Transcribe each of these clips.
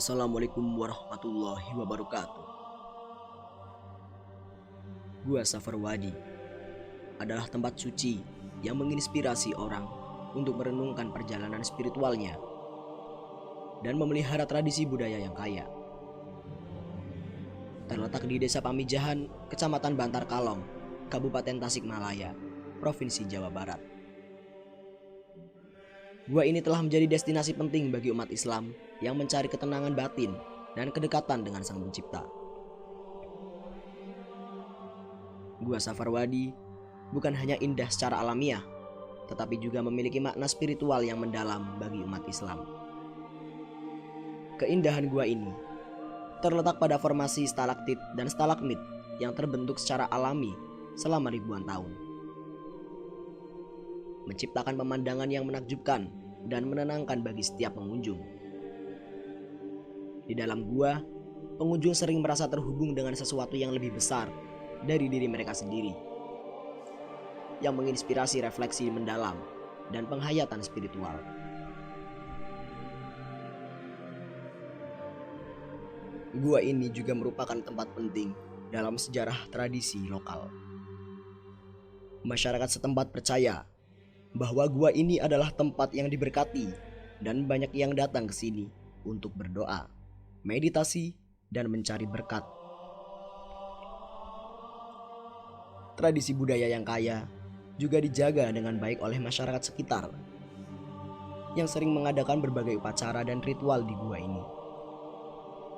Assalamualaikum warahmatullahi wabarakatuh. Gua Safarwadi adalah tempat suci yang menginspirasi orang untuk merenungkan perjalanan spiritualnya dan memelihara tradisi budaya yang kaya. Terletak di Desa Pamijahan, Kecamatan Bantar Kalong, Kabupaten Tasikmalaya, Provinsi Jawa Barat. Gua ini telah menjadi destinasi penting bagi umat Islam yang mencari ketenangan batin dan kedekatan dengan Sang Pencipta. Gua Safarwadi bukan hanya indah secara alamiah, tetapi juga memiliki makna spiritual yang mendalam bagi umat Islam. Keindahan gua ini terletak pada formasi stalaktit dan stalagmit yang terbentuk secara alami selama ribuan tahun, menciptakan pemandangan yang menakjubkan dan menenangkan bagi setiap pengunjung. Di dalam gua, pengunjung sering merasa terhubung dengan sesuatu yang lebih besar dari diri mereka sendiri, yang menginspirasi refleksi mendalam dan penghayatan spiritual. Gua ini juga merupakan tempat penting dalam sejarah tradisi lokal. Masyarakat setempat percaya bahwa gua ini adalah tempat yang diberkati dan banyak yang datang ke sini untuk berdoa, meditasi, dan mencari berkat. Tradisi budaya yang kaya juga dijaga dengan baik oleh masyarakat sekitar yang sering mengadakan berbagai upacara dan ritual di gua ini,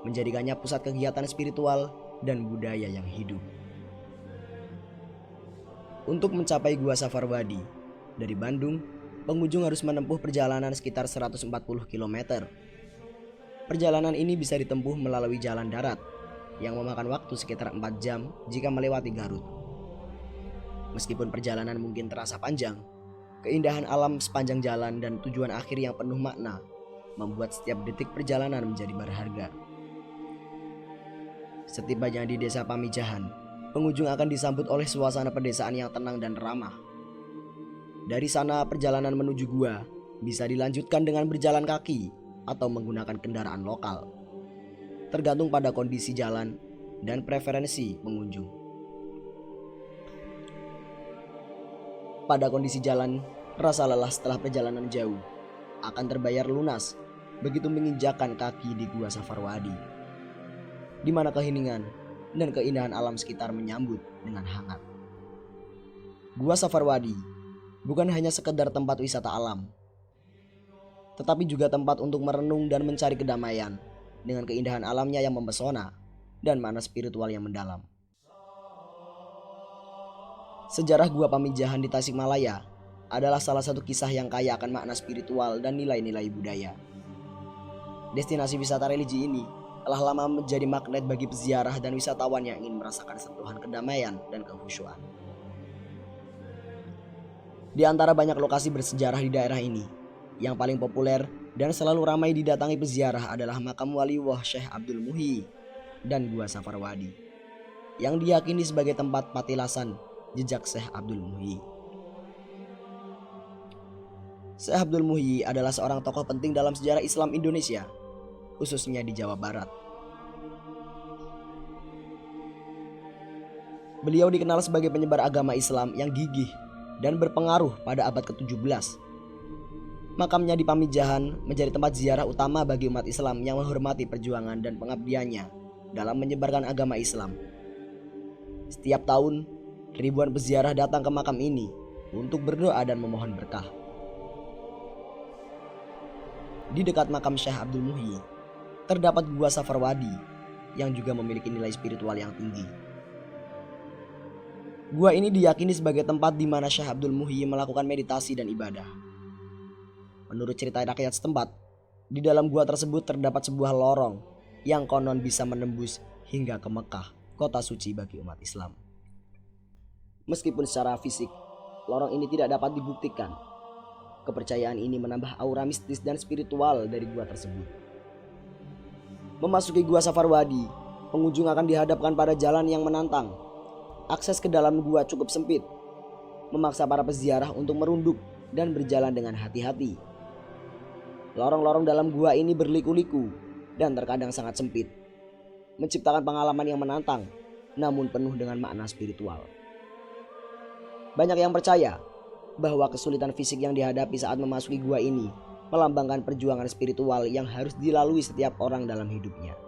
menjadikannya pusat kegiatan spiritual dan budaya yang hidup. Untuk mencapai Gua Safarwadi dari Bandung, pengunjung harus menempuh perjalanan sekitar 140 km. Perjalanan ini bisa ditempuh melalui jalan darat yang memakan waktu sekitar 4 jam jika melewati Garut. Meskipun perjalanan mungkin terasa panjang, keindahan alam sepanjang jalan dan tujuan akhir yang penuh makna membuat setiap detik perjalanan menjadi berharga. Setibanya di Desa Pamijahan, pengunjung akan disambut oleh suasana pedesaan yang tenang dan ramah. Dari sana, perjalanan menuju gua bisa dilanjutkan dengan berjalan kaki atau menggunakan kendaraan lokal, tergantung pada kondisi jalan dan preferensi pengunjung. Pada kondisi jalan, rasa lelah setelah perjalanan jauh akan terbayar lunas begitu menginjakan kaki di Gua Safarwadi, di mana keheningan dan keindahan alam sekitar menyambut dengan hangat. Gua Safarwadi bukan hanya sekedar tempat wisata alam, tetapi juga tempat untuk merenung dan mencari kedamaian dengan keindahan alamnya yang mempesona dan makna spiritual yang mendalam. Sejarah Gua Pamijahan di Tasikmalaya adalah salah satu kisah yang kaya akan makna spiritual dan nilai-nilai budaya. Destinasi wisata religi ini telah lama menjadi magnet bagi peziarah dan wisatawan yang ingin merasakan sentuhan kedamaian dan kekhusyuan. Di antara banyak lokasi bersejarah di daerah ini, yang paling populer dan selalu ramai didatangi peziarah adalah makam Waliullah Syekh Abdul Muhyi dan Gua Safarwadi, yang diyakini sebagai tempat patilasan jejak Syekh Abdul Muhyi. Syekh Abdul Muhyi adalah seorang tokoh penting dalam sejarah Islam Indonesia, khususnya di Jawa Barat. Beliau dikenal sebagai penyebar agama Islam yang gigih dan berpengaruh pada abad ke-17. Makamnya di Pamijahan menjadi tempat ziarah utama bagi umat Islam yang menghormati perjuangan dan pengabdiannya dalam menyebarkan agama Islam. Setiap tahun, ribuan peziarah datang ke makam ini untuk berdoa dan memohon berkah. Di dekat makam Syekh Abdul Muhyi terdapat Gua Safarwadi yang juga memiliki nilai spiritual yang tinggi. Gua ini diyakini sebagai tempat di mana Syekh Abdul Muhyi melakukan meditasi dan ibadah. Menurut cerita rakyat setempat, di dalam gua tersebut terdapat sebuah lorong yang konon bisa menembus hingga ke Mekah, kota suci bagi umat Islam. Meskipun secara fisik, lorong ini tidak dapat dibuktikan, kepercayaan ini menambah aura mistis dan spiritual dari gua tersebut. Memasuki Gua Safarwadi, pengunjung akan dihadapkan pada jalan yang menantang. Akses ke dalam gua cukup sempit, memaksa para peziarah untuk merunduk dan berjalan dengan hati-hati. Lorong-lorong dalam gua ini berliku-liku dan terkadang sangat sempit, menciptakan pengalaman yang menantang namun penuh dengan makna spiritual. Banyak yang percaya bahwa kesulitan fisik yang dihadapi saat memasuki gua ini melambangkan perjuangan spiritual yang harus dilalui setiap orang dalam hidupnya.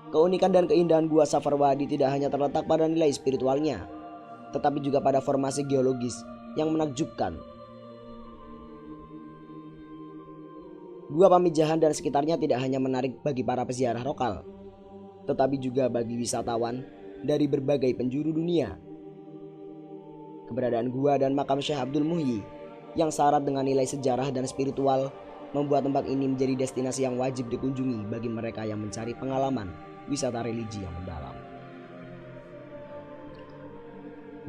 Keunikan dan keindahan Gua Safarwadi tidak hanya terletak pada nilai spiritualnya, tetapi juga pada formasi geologis yang menakjubkan. Gua Pamijahan dan sekitarnya tidak hanya menarik bagi para peziarah lokal, tetapi juga bagi wisatawan dari berbagai penjuru dunia. Keberadaan gua dan makam Syekh Abdul Muhyi yang syarat dengan nilai sejarah dan spiritual membuat tempat ini menjadi destinasi yang wajib dikunjungi bagi mereka yang mencari pengalaman wisata religi yang mendalam.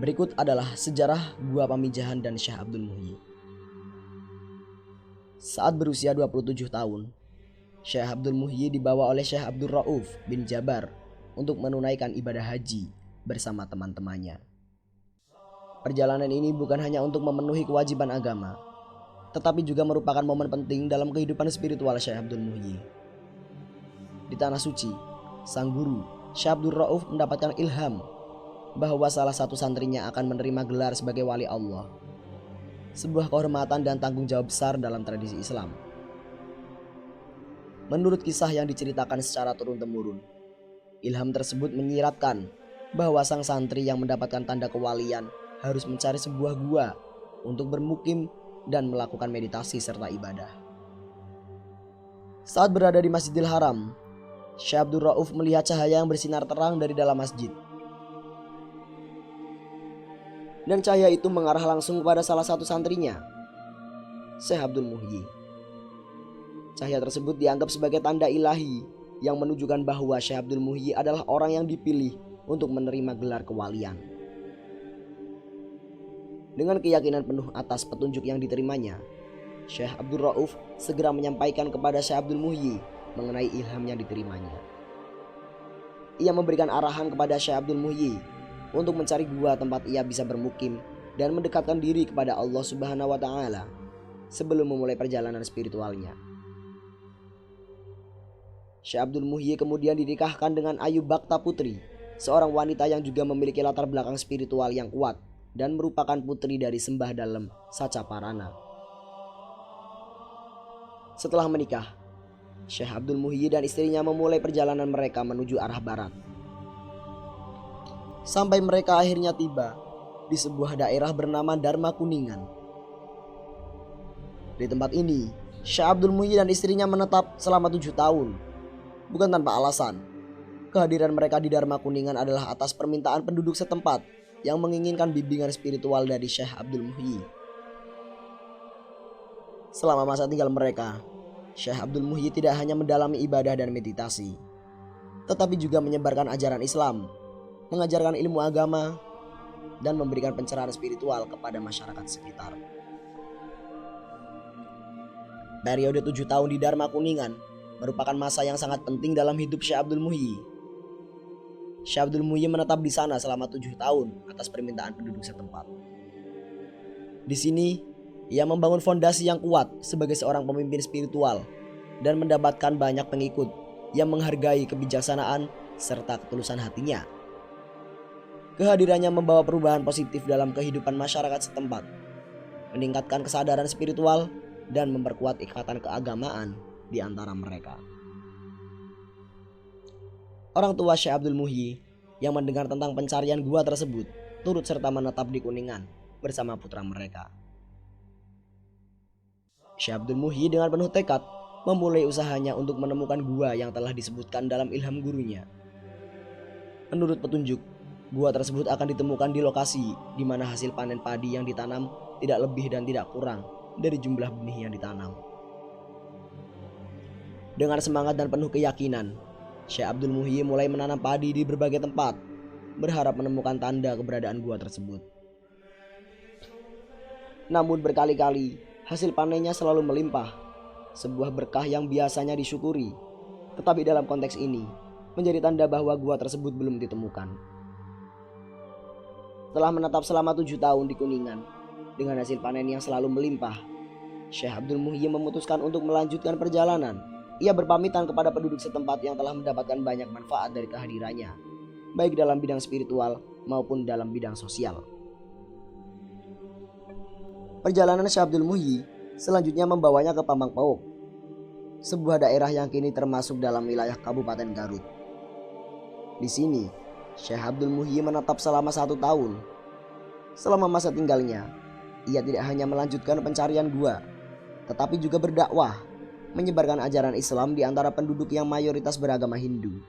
Berikut adalah sejarah Gua Pamijahan dan Syekh Abdul Muhyi. Saat berusia 27 tahun, Syekh Abdul Muhyi dibawa oleh Syekh Abdul Rauf bin Jabar untuk menunaikan ibadah haji bersama teman-temannya. Perjalanan ini bukan hanya untuk memenuhi kewajiban agama, tetapi juga merupakan momen penting dalam kehidupan spiritual Syekh Abdul Muhyi. Di Tanah Suci, sang guru Syekh Abdul Rauf mendapatkan ilham bahwa salah satu santrinya akan menerima gelar sebagai wali Allah, sebuah kehormatan dan tanggung jawab besar dalam tradisi Islam. Menurut kisah yang diceritakan secara turun-temurun, ilham tersebut menyiratkan bahwa sang santri yang mendapatkan tanda kewalian harus mencari sebuah gua untuk bermukim dan melakukan meditasi serta ibadah. Saat berada di Masjidil Haram, Syekh Abdul Rauf melihat cahaya yang bersinar terang dari dalam masjid. Dan cahaya itu mengarah langsung kepada salah satu santrinya, Syekh Abdul Muhyi. Cahaya tersebut dianggap sebagai tanda ilahi yang menunjukkan bahwa Syekh Abdul Muhyi adalah orang yang dipilih untuk menerima gelar kewalian. Dengan keyakinan penuh atas petunjuk yang diterimanya, Syekh Abdul Rauf segera menyampaikan kepada Syekh Abdul Muhyi mengenai ilham yang diterimanya. Ia memberikan arahan kepada Syekh Abdul Muhyi untuk mencari gua tempat ia bisa bermukim dan mendekatkan diri kepada Allah Subhanahu wa Ta'ala sebelum memulai perjalanan spiritualnya. Syekh Abdul Muhyi kemudian dinikahkan dengan Ayu Bakta Putri, seorang wanita yang juga memiliki latar belakang spiritual yang kuat dan merupakan putri dari Sembah Dalem Sacaparana. Setelah menikah, Syekh Abdul Muhyi dan istrinya memulai perjalanan mereka menuju arah barat. Sampai mereka akhirnya tiba di sebuah daerah bernama Dharma Kuningan. Di tempat ini, Syekh Abdul Muhyi dan istrinya menetap selama 7 tahun. Bukan tanpa alasan. Kehadiran mereka di Dharma Kuningan adalah atas permintaan penduduk setempat yang menginginkan bimbingan spiritual dari Syekh Abdul Muhyi. Selama masa tinggal mereka, Syekh Abdul Muhyi tidak hanya mendalami ibadah dan meditasi, tetapi juga menyebarkan ajaran Islam, mengajarkan ilmu agama, dan memberikan pencerahan spiritual kepada masyarakat sekitar. Periode 7 tahun di Dharma Kuningan merupakan masa yang sangat penting dalam hidup Syekh Abdul Muhyi. Syekh Abdul Muhyi menetap di sana selama 7 tahun atas permintaan penduduk setempat. Di sini, ia membangun fondasi yang kuat sebagai seorang pemimpin spiritual dan mendapatkan banyak pengikut yang menghargai kebijaksanaan serta ketulusan hatinya. Kehadirannya membawa perubahan positif dalam kehidupan masyarakat setempat, meningkatkan kesadaran spiritual, dan memperkuat ikatan keagamaan di antara mereka. Orang tua Syekh Abdul Muhyi yang mendengar tentang pencarian gua tersebut turut serta menetap di Kuningan bersama putra mereka. Syekh Abdul Muhyi dengan penuh tekad memulai usahanya untuk menemukan gua yang telah disebutkan dalam ilham gurunya. Menurut petunjuk, gua tersebut akan ditemukan di lokasi di mana hasil panen padi yang ditanam tidak lebih dan tidak kurang dari jumlah benih yang ditanam. Dengan semangat dan penuh keyakinan, Syekh Abdul Muhyi mulai menanam padi di berbagai tempat, berharap menemukan tanda keberadaan gua tersebut. Namun berkali-kali, hasil panennya selalu melimpah, sebuah berkah yang biasanya disyukuri, tetapi dalam konteks ini, menjadi tanda bahwa gua tersebut belum ditemukan. Setelah menetap selama 7 tahun di Kuningan, dengan hasil panen yang selalu melimpah, Syekh Abdul Muhyi memutuskan untuk melanjutkan perjalanan. Ia berpamitan kepada penduduk setempat yang telah mendapatkan banyak manfaat dari kehadirannya, baik dalam bidang spiritual maupun dalam bidang sosial. Perjalanan Syekh Abdul Muhyi selanjutnya membawanya ke Pamang Pauk, sebuah daerah yang kini termasuk dalam wilayah Kabupaten Garut. Di sini, Syekh Abdul Muhyi menetap selama 1 tahun. Selama masa tinggalnya, ia tidak hanya melanjutkan pencarian gua, tetapi juga berdakwah, menyebarkan ajaran Islam di antara penduduk yang mayoritas beragama Hindu.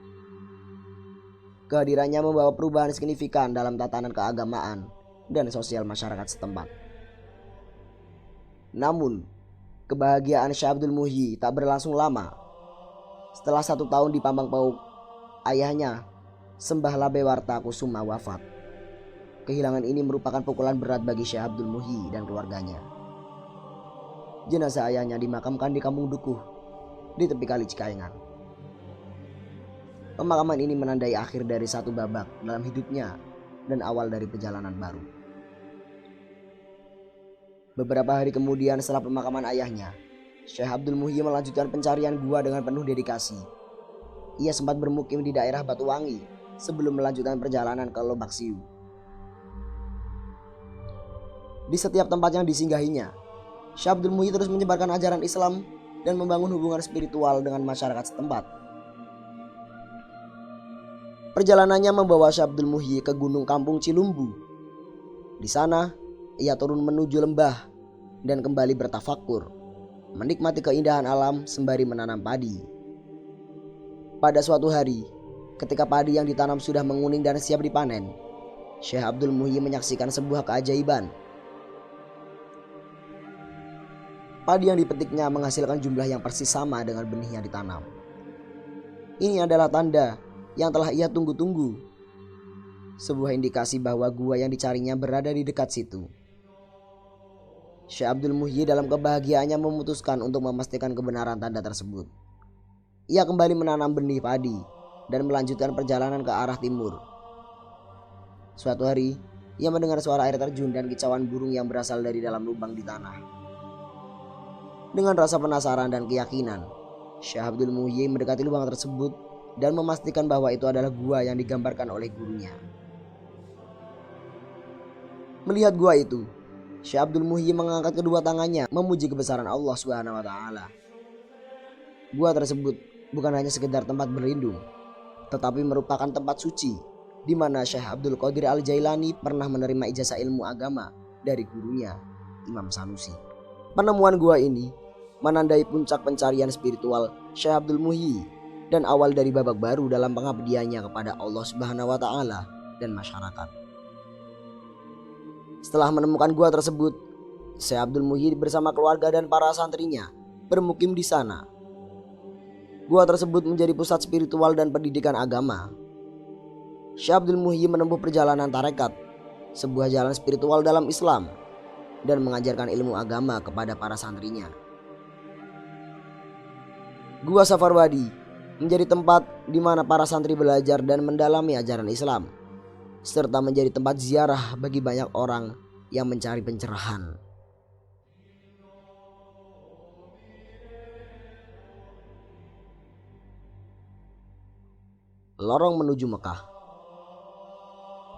Kehadirannya membawa perubahan signifikan dalam tatanan keagamaan dan sosial masyarakat setempat. Namun, kebahagiaan Syekh Abdul Muhyi tak berlangsung lama. Setelah 1 tahun di Pamang Pauk, ayahnya, Sembah Labewarta Kusuma, wafat. Kehilangan ini merupakan pukulan berat bagi Syekh Abdul Muhyi dan keluarganya. Jenazah ayahnya dimakamkan di Kampung Dukuh, di tepi Kali Cikayengan. Pemakaman ini menandai akhir dari satu babak dalam hidupnya dan awal dari perjalanan baru. Beberapa hari kemudian setelah pemakaman ayahnya, Syekh Abdul Muhyi melanjutkan pencarian gua dengan penuh dedikasi. Ia sempat bermukim di daerah Batuwangi sebelum melanjutkan perjalanan ke Lobak Siu. Di setiap tempat yang disinggahinya, Syekh Abdul Muhyi terus menyebarkan ajaran Islam dan membangun hubungan spiritual dengan masyarakat setempat. Perjalanannya membawa Syekh Abdul Muhyi ke Gunung Kampung Cilumbu. Di sana, ia turun menuju lembah dan kembali bertafakur, menikmati keindahan alam sembari menanam padi. Pada suatu hari, ketika padi yang ditanam sudah menguning dan siap dipanen, Syekh Abdul Muhyi menyaksikan sebuah keajaiban. Padi yang dipetiknya menghasilkan jumlah yang persis sama dengan benih yang ditanam. Ini adalah tanda yang telah ia tunggu-tunggu. Sebuah indikasi bahwa gua yang dicarinya berada di dekat situ. Syekh Abdul Muhyi dalam kebahagiaannya memutuskan untuk memastikan kebenaran tanda tersebut. Ia kembali menanam benih padi dan melanjutkan perjalanan ke arah timur. Suatu hari, ia mendengar suara air terjun dan kicauan burung yang berasal dari dalam lubang di tanah. Dengan rasa penasaran dan keyakinan, Syekh Abdul Muhyi mendekati lubang tersebut dan memastikan bahwa itu adalah gua yang digambarkan oleh gurunya. Melihat gua itu, Syekh Abdul Muhyi mengangkat kedua tangannya memuji kebesaran Allah Subhanahu wa taala. Gua tersebut bukan hanya sekedar tempat berlindung, tetapi merupakan tempat suci di mana Syekh Abdul Qadir Al-Jailani pernah menerima ijazah ilmu agama dari gurunya, Imam Sanusi. Penemuan gua ini menandai puncak pencarian spiritual Syekh Abdul Muhyi dan awal dari babak baru dalam pengabdiannya kepada Allah Subhanahu wa taala dan masyarakat. Setelah menemukan gua tersebut, Syekh Abdul Muhyi bersama keluarga dan para santrinya bermukim di sana. Gua tersebut menjadi pusat spiritual dan pendidikan agama. Syekh Abdul Muhyi menempuh perjalanan tarekat, sebuah jalan spiritual dalam Islam, dan mengajarkan ilmu agama kepada para santrinya. Gua Safarwadi menjadi tempat di mana para santri belajar dan mendalami ajaran Islam, serta menjadi tempat ziarah bagi banyak orang yang mencari pencerahan. Lorong menuju Mekah.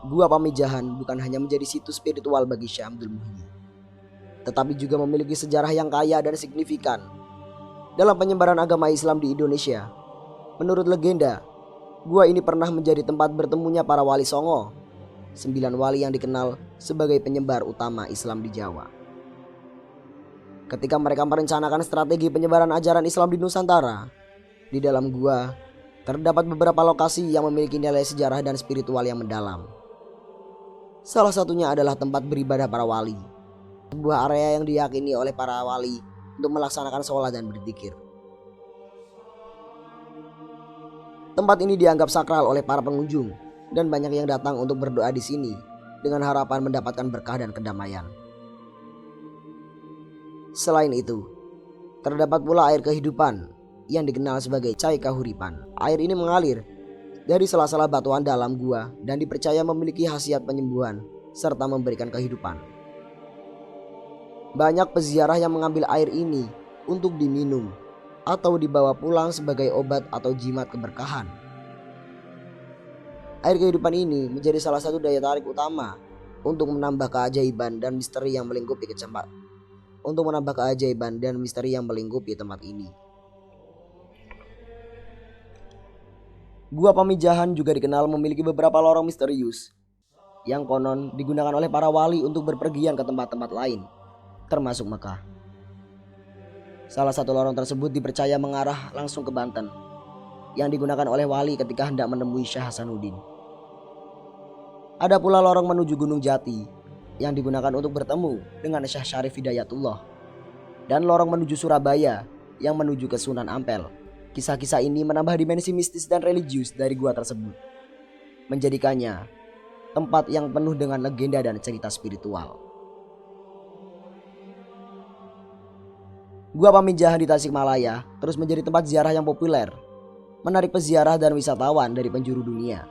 Gua Pamijahan bukan hanya menjadi situs spiritual bagi Syekh Abdul Muhyi, tetapi juga memiliki sejarah yang kaya dan signifikan dalam penyebaran agama Islam di Indonesia. Menurut legenda, gua ini pernah menjadi tempat bertemunya para wali Songo, 9 wali yang dikenal sebagai penyebar utama Islam di Jawa. Ketika mereka merencanakan strategi penyebaran ajaran Islam di Nusantara, di dalam gua terdapat beberapa lokasi yang memiliki nilai sejarah dan spiritual yang mendalam. Salah satunya adalah tempat beribadah para wali, sebuah area yang diyakini oleh para wali untuk melaksanakan sholat dan berzikir. Tempat ini dianggap sakral oleh para pengunjung dan banyak yang datang untuk berdoa di sini dengan harapan mendapatkan berkah dan kedamaian. Selain itu, terdapat pula air kehidupan yang dikenal sebagai Cai Kahuripan. Air ini mengalir dari sela-sela batuan dalam gua dan dipercaya memiliki khasiat penyembuhan serta memberikan kehidupan. Banyak peziarah yang mengambil air ini untuk diminum atau dibawa pulang sebagai obat atau jimat keberkahan. Air kehidupan ini menjadi salah satu daya tarik utama untuk menambah keajaiban dan misteri yang melingkupi tempat ini. Gua Pamijahan juga dikenal memiliki beberapa lorong misterius yang konon digunakan oleh para wali untuk berpergian ke tempat-tempat lain, termasuk Mekah. Salah satu lorong tersebut dipercaya mengarah langsung ke Banten, yang digunakan oleh wali ketika hendak menemui Syekh Hasanuddin. Ada pula lorong menuju Gunung Jati yang digunakan untuk bertemu dengan Syekh Syarif Hidayatullah, dan lorong menuju Surabaya yang menuju ke Sunan Ampel. Kisah-kisah ini menambah dimensi mistis dan religius dari gua tersebut, menjadikannya tempat yang penuh dengan legenda dan cerita spiritual. Gua Pamijahan di Tasikmalaya terus menjadi tempat ziarah yang populer, menarik peziarah dan wisatawan dari penjuru dunia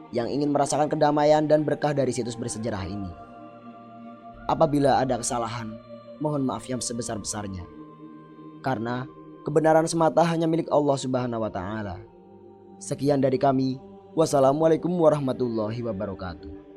yang ingin merasakan kedamaian dan berkah dari situs bersejarah ini. Apabila ada kesalahan, mohon maaf yang sebesar-besarnya, karena kebenaran semata hanya milik Allah Subhanahu wa Ta'ala. Sekian dari kami. Wassalamualaikum warahmatullahi wabarakatuh.